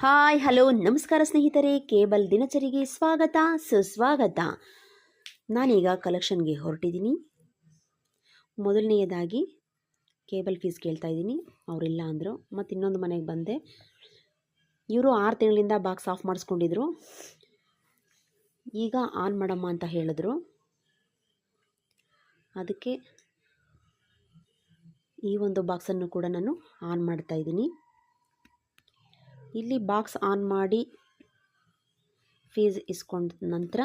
Hi hello ನಮಸ್ಕಾರ ಸ್ನೇಹಿತರೆ, cable ದಿನಚರಿಗೆ ಸ್ವಾಗತ ಸುಸ್ವಾಗತ. ನಾನೀಗ ಕಲೆಕ್ಷನ್ಗೆ ಹೊರಟಿದ್ದೀನಿ. ಮೊದಲನೆಯದಾಗಿ ಕೇಬಲ್ ಫೀಸ್ ಕೇಳ್ತಾ ಇದ್ದೀನಿ, ಅವರಿಲ್ಲ ಅಂದರು. ಮತ್ತು ಇನ್ನೊಂದು ಮನೆಗೆ ಬಂದೆ. ಇವರು 6 ತಿಂಗಳಿಂದ ಬಾಕ್ಸ್ ಆಫ್ ಮಾಡಿಸ್ಕೊಂಡಿದ್ರು. ಈಗ ಆನ್ ಮಾಡಮ್ಮ ಅಂತ ಹೇಳಿದ್ರು. ಅದಕ್ಕೆ ಈ ಒಂದು ಬಾಕ್ಸನ್ನು ಕೂಡ ನಾನು ಆನ್ ಮಾಡ್ತಾ ಇದ್ದೀನಿ. ಇಲ್ಲಿ ಬಾಕ್ಸ್ ಆನ್ ಮಾಡಿ ಫೀಸ್ ಇಸ್ಕೊಂಡ ನಂತರ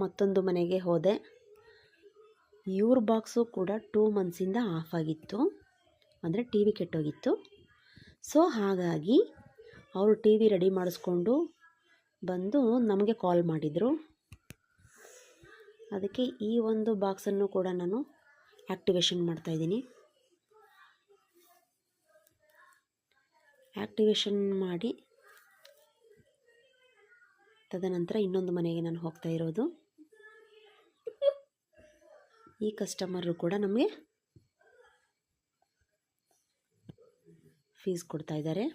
ಮತ್ತೊಂದು ಮನೆಗೆ ಹೋದೆ. ಇವ್ರ ಬಾಕ್ಸು ಕೂಡ 2 ಮಂತ್ಸಿಂದ ಆಫ್ ಆಗಿತ್ತು, ಅಂದರೆ ಟಿ ವಿ ಕೆಟ್ಟೋಗಿತ್ತು. ಸೊ ಹಾಗಾಗಿ ಅವರು ಟಿ ವಿ ರೆಡಿ ಮಾಡಿಸ್ಕೊಂಡು ಬಂದು ನಮಗೆ ಕಾಲ್ ಮಾಡಿದರು. ಅದಕ್ಕೆ ಈ ಒಂದು ಬಾಕ್ಸನ್ನು ಕೂಡ ನಾನು ಆ್ಯಕ್ಟಿವೇಶನ್ ಮಾಡ್ತಾಯಿದ್ದೀನಿ. ಆ್ಯಕ್ಟಿವೇಶನ್ ಮಾಡಿ ತದನಂತರ ಇನ್ನೊಂದು ಮನೆಗೆ ನಾನು ಹೋಗ್ತಾ ಇರೋದು. ಈ ಕಸ್ಟಮರು ಕೂಡ ನಮಗೆ ಫೀಸ್ ಕೊಡ್ತಾ ಇದ್ದಾರೆ.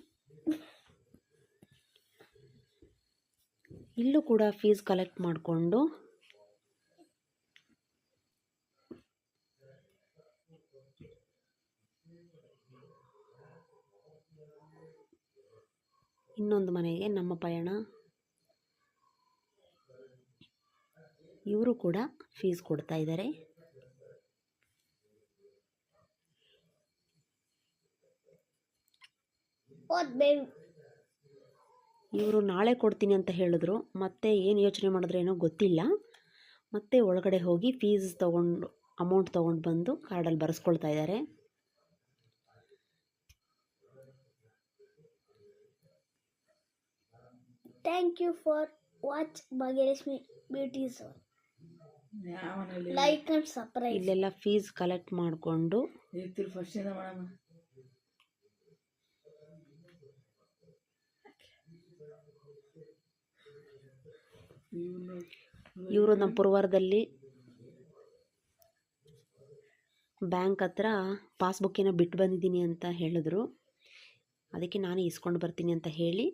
ಇಲ್ಲೂ ಕೂಡ ಫೀಸ್ ಕಲೆಕ್ಟ್ ಮಾಡಿಕೊಂಡು ಇನ್ನೊಂದು ಮನೆಗೆ ನಮ್ಮ ಪಯಣ. ಇವರು ಕೂಡ ಫೀಸ್ ಕೊಡ್ತಾ ಇದ್ದಾರೆ. ಇವರು ನಾಳೆ ಕೊಡ್ತೀನಿ ಅಂತ ಹೇಳಿದ್ರು. ಮತ್ತೆ ಏನು ಯೋಚನೆ ಮಾಡಿದ್ರೆ ಏನೋ ಗೊತ್ತಿಲ್ಲ. ಮತ್ತೆ ಒಳಗಡೆ ಹೋಗಿ ಫೀಸ್ ತೊಗೊಂಡು ಅಮೌಂಟ್ ತೊಗೊಂಡು ಬಂದು ಕಾರ್ಡಲ್ಲಿ ಬರೆಸ್ಕೊಳ್ತಾ ಇದ್ದಾರೆ. Thank you for watch Bhagyalakshmi Beauty Zone. Like and subscribe. ಇಲ್ಲೆಲ್ಲ ಫೀಸ್ ಕಲೆಕ್ಟ್ ಮಾಡಿಕೊಂಡು ಇವರು ನಮ್ಮ ಪುರವಾರದಲ್ಲಿ ಬ್ಯಾಂಕ್ ಹತ್ರ ಪಾಸ್ಬುಕ್ಕಿನ ಬಿಟ್ಟು ಬಂದಿದ್ದೀನಿ ಅಂತ ಹೇಳಿದ್ರು. ಅದಕ್ಕೆ ನಾನೇ ಇಸ್ಕೊಂಡು ಬರ್ತೀನಿ ಅಂತ ಹೇಳಿ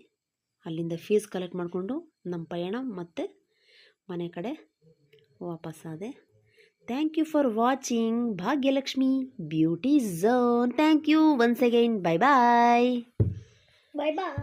ಅಲ್ಲಿಂದ ಫೀಸ್ ಕಲೆಕ್ಟ್ ಮಾಡಿಕೊಂಡು ನಮ್ಮ ಪಯಣ ಮತ್ತೆ ಮನೆ ಕಡೆ ವಾಪಸ್ಸಾದೆ. Thank you for watching Bhagyalakshmi beauty zone. Thank you once again. Bye bye. Bye bye.